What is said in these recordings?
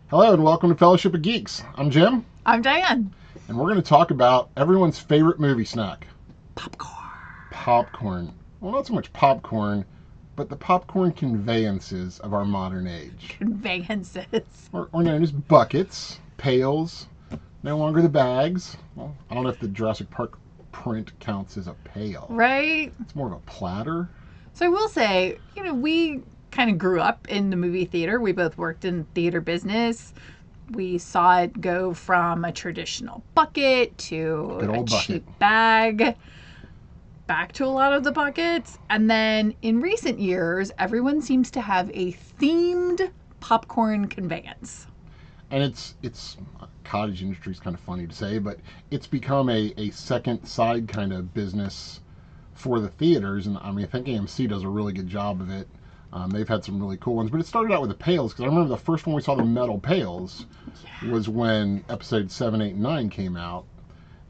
Hello and welcome to Fellowship of Geeks. I'm Jim, I'm Diane. and we're going to talk about everyone's favorite movie snack, Popcorn. popcorn. Well, not so much popcorn, but the popcorn conveyances of our modern age. Conveyances. Or known as buckets, pails, no longer the bags. Well, I don't know if the Jurassic Park print counts as a pail. Right? It's more of a platter. So I will say, we kind of grew up in the movie theater. We both worked in theater business. We saw it go from a traditional bucket to Good a old bucket. cheap bag, back to a lot of the buckets. And then in recent years, everyone seems to have a themed popcorn conveyance. And it's cottage industry is kind of funny to say, but it's become a second side kind of business for the theaters. And I mean, I think AMC does a really good job of it. They've had some really cool ones, but it started out with the pails, because I remember the first one we saw the metal pails was when episode 7, 8, and 9 came out,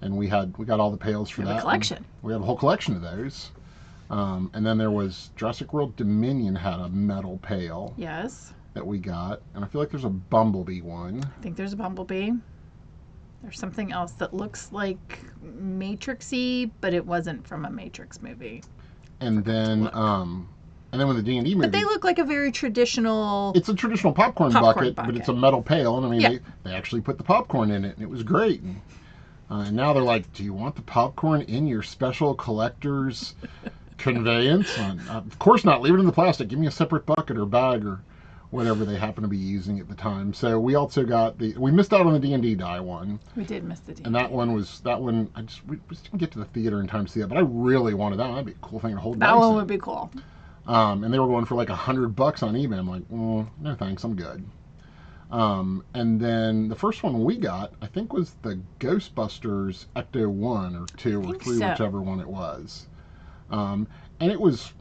and we got all the pails for that. A collection. We have a whole collection of those. And then there was Jurassic World Dominion had a metal pail. Yes. That we got, and I feel like there's a Bumblebee one. I think there's a Bumblebee. There's something else that looks like Matrixy, but it wasn't from a Matrix movie. And then when the D&D movie, but they look like a very traditional. It's a traditional popcorn bucket, but it's a metal pail, and I mean they actually put the popcorn in it, and it was great. And now they're like, do you want the popcorn in your special collector's conveyance? Of course not. Leave it in the plastic. Give me a separate bucket or bag or whatever they happen to be using at the time. So we also got we missed out on the D&D die one. We did miss the D&D. And that one we just didn't get to the theater in time to see that, but I really wanted that. That'd be a cool thing to hold. That one would be cool. And they were going for like $100 on eBay. I'm like, no thanks, I'm good. And then the first one we got, I think, was the Ghostbusters Ecto 1 or 2 or 3, whichever one it was. And it was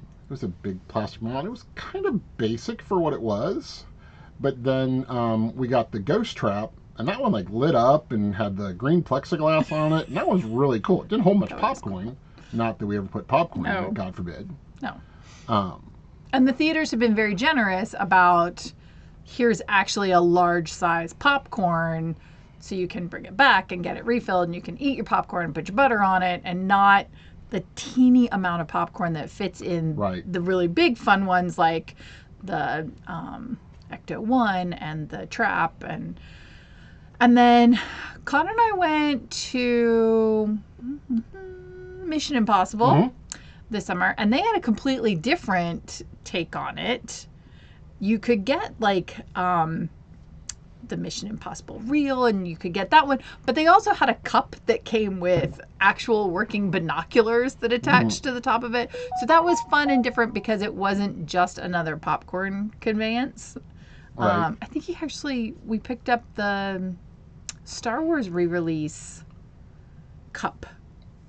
a big plastic model. It was kind of basic for what it was. But then we got the Ghost Trap, and that one like lit up and had the green plexiglass on it. And that was really cool. It didn't hold much popcorn. Cool. Not that we ever put popcorn in it, God forbid. No. And the theaters have been very generous about, here's actually a large size popcorn, so you can bring it back and get it refilled, and you can eat your popcorn and put your butter on it, and not the teeny amount of popcorn that fits in the really big fun ones like the Ecto 1 and the Trap. And then Con and I went to Mission Impossible this summer, and they had a completely different take on it. You could get like the Mission Impossible reel, and you could get that one, but they also had a cup that came with actual working binoculars that attached to the top of it. So that was fun and different because it wasn't just another popcorn conveyance. I think we picked up the Star Wars re-release cup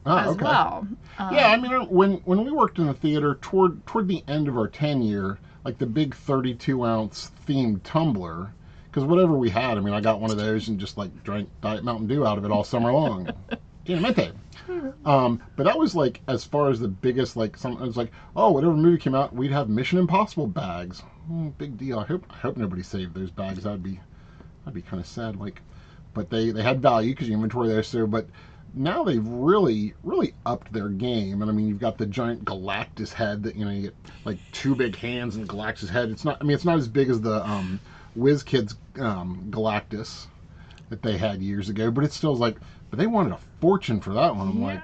as well. I mean, when we worked in the theater toward the end of our tenure, like the big 32-ounce themed tumbler, because whatever we had, I mean, I got one of those and just like drank Diet Mountain Dew out of it all summer long. But that was like, as far as the biggest, like, it was like, oh, whatever movie came out, we'd have Mission Impossible bags. Big deal. I hope nobody saved those bags. That'd be kind of sad. Like, but they had value because you inventory those. So, but now they've really upped their game. And I mean, you've got the giant Galactus head that, you get like two big hands and Galactus head. It's not as big as the WizKids Galactus that they had years ago, but it still is like, but they wanted a fortune for that one. I'm like,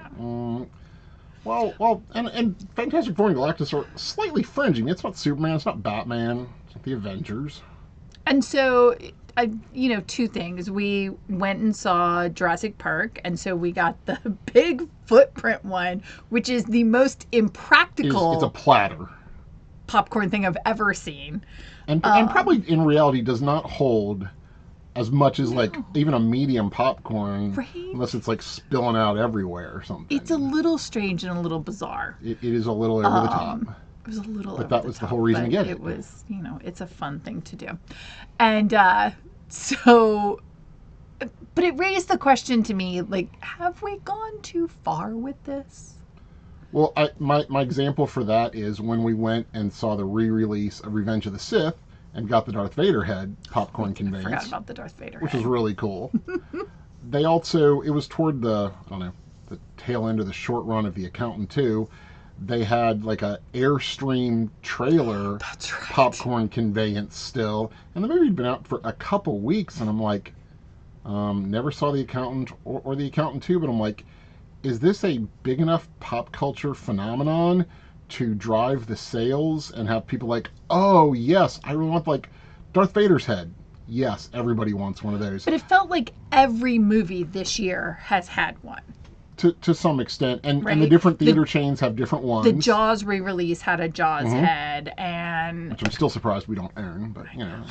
well, and Fantastic Four and Galactus are slightly fringy. It's not Superman, it's not Batman, it's not the Avengers. And so, two things. We went and saw Jurassic Park, and so we got the big footprint one, which is the most impractical. It's a platter. Popcorn thing I've ever seen. And probably in reality does not hold as much as like even a medium popcorn, unless it's like spilling out everywhere or something. It's a little strange and a little bizarre. It is a little over the top. It was a little over the top. But that was the whole reason to get it. It was, it's a fun thing to do. And so, but it raised the question to me, like, have we gone too far with this? Well, my example for that is when we went and saw the re-release of Revenge of the Sith, and got the Darth Vader head popcorn I conveyance. forgot about the Darth Vader which head. was really cool. They also, it was toward the, I don't know, the tail end of the short run of The Accountant 2. They had like a Airstream trailer That's right. popcorn conveyance still. And the movie had been out for a couple weeks, and I'm like, never saw The Accountant or The Accountant 2, but I'm like, is this a big enough pop culture phenomenon to drive the sales and have people like, oh, yes, I really want like Darth Vader's head. Yes, everybody wants one of those. But it felt like every movie this year has had one. To some extent. And the Right. different theater chains have different ones. The Jaws re-release had a Jaws head, and Which I'm still surprised we don't own, but you know.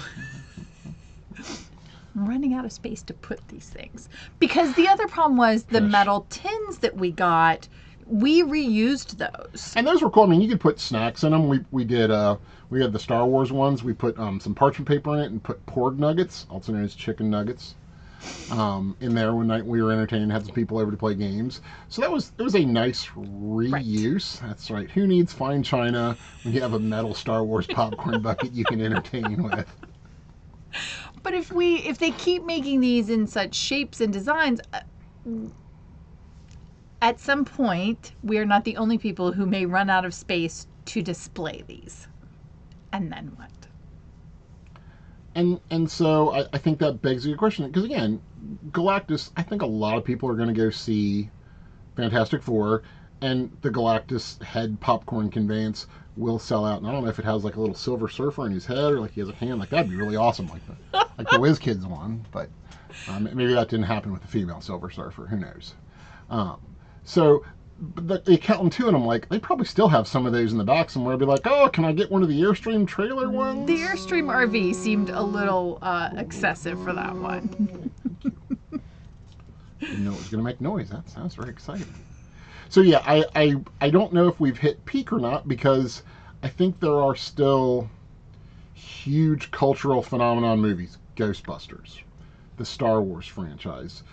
I'm running out of space to put these things. Because the other problem was the Fish. metal tins that we got, we reused those. And those were cool. I mean, you could put snacks in them. We did, we had the Star Wars ones. We put some parchment paper in it and put porg nuggets, also known as chicken nuggets, in there one night we were entertaining, had some people over to play games. So it was a nice reuse. Right. That's right. Who needs fine china when you have a metal Star Wars popcorn bucket you can entertain with? But if they keep making these in such shapes and designs, at some point we are not the only people who may run out of space to display these. And then what? And so I think that begs the question, because again, Galactus, I think a lot of people are going to go see Fantastic Four, and the Galactus head popcorn conveyance will sell out. And I don't know if it has like a little Silver Surfer in his head, or like he has a hand. Like that'd be really awesome, like the Whiz Kids one. But maybe that didn't happen with the female Silver Surfer. Who knows? So the Accountant 2, and I'm like, they probably still have some of those in the back somewhere. I'd be like, oh, can I get one of the Airstream trailer ones? The Airstream RV seemed a little excessive for that one. Didn't know it was going to make noise. That sounds very exciting. So yeah, I don't know if we've hit peak or not, because I think there are still huge cultural phenomenon movies. Ghostbusters, the Star Wars franchise,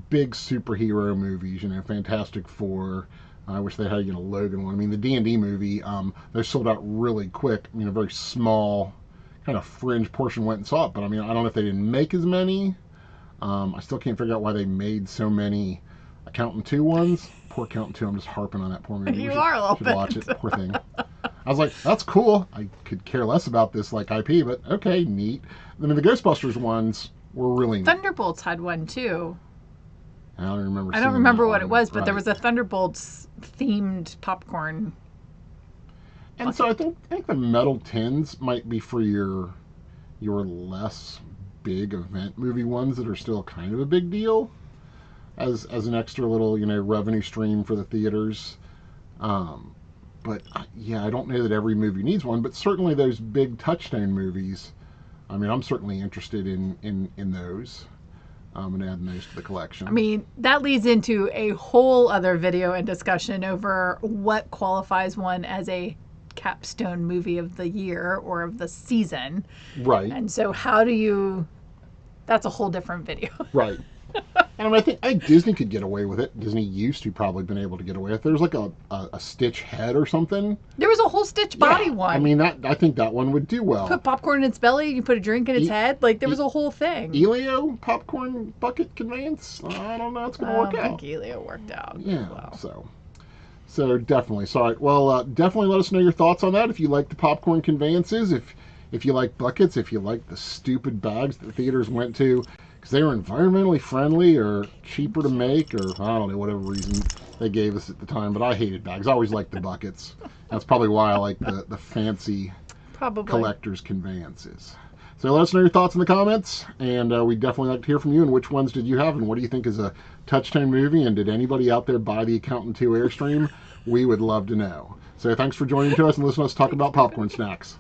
big superhero movies, Fantastic Four. I wish they had, Logan one. I mean, the D&D movie, they sold out really quick. A very small, kind of fringe portion went and saw it. But I don't know if they didn't make as many. I still can't figure out why they made so many Accountant 2 ones. Poor Accountant 2, I'm just harping on that poor movie. You are a little bit. Watch it, poor thing. I was like, that's cool. I could care less about this IP, but okay, neat. The Ghostbusters ones were really neat. Thunderbolts had one too. I don't remember. I don't remember what one. it was, but Right. there was a Thunderbolts themed popcorn. And so I think the metal tins might be for your less big event movie ones that are still kind of a big deal, as an extra little revenue stream for the theaters. But yeah, I don't know that every movie needs one, but certainly those big touchstone movies. I'm certainly interested in those. And adding those to the collection. That leads into a whole other video and discussion over what qualifies one as a capstone movie of the year or of the season. Right. And so that's a whole different video. Right. And I think Disney could get away with it. Disney used to probably been able to get away with it. There's like a Stitch head or something. There was a whole Stitch body one. I think that one would do well. Put popcorn in its belly, you put a drink in its head. Like, there was a whole thing. Elio popcorn bucket conveyance? I don't know. It's going to work out. I don't think Elio worked out. Yeah, well. So definitely. Sorry. Well, definitely let us know your thoughts on that. If you like the popcorn conveyances, if you like buckets, if you like the stupid bags that the theaters went to, because they were environmentally friendly or cheaper to make, or I don't know, whatever reason they gave us at the time. But I hated bags. I always liked the buckets. That's probably why I like the fancy collector's conveyances. So let us know your thoughts in the comments, and we'd definitely like to hear from you. And which ones did you have, and what do you think is a touchstone movie? And did anybody out there buy the Accountant 2 Airstream? We would love to know. So thanks for joining us and listening to us talk about popcorn snacks.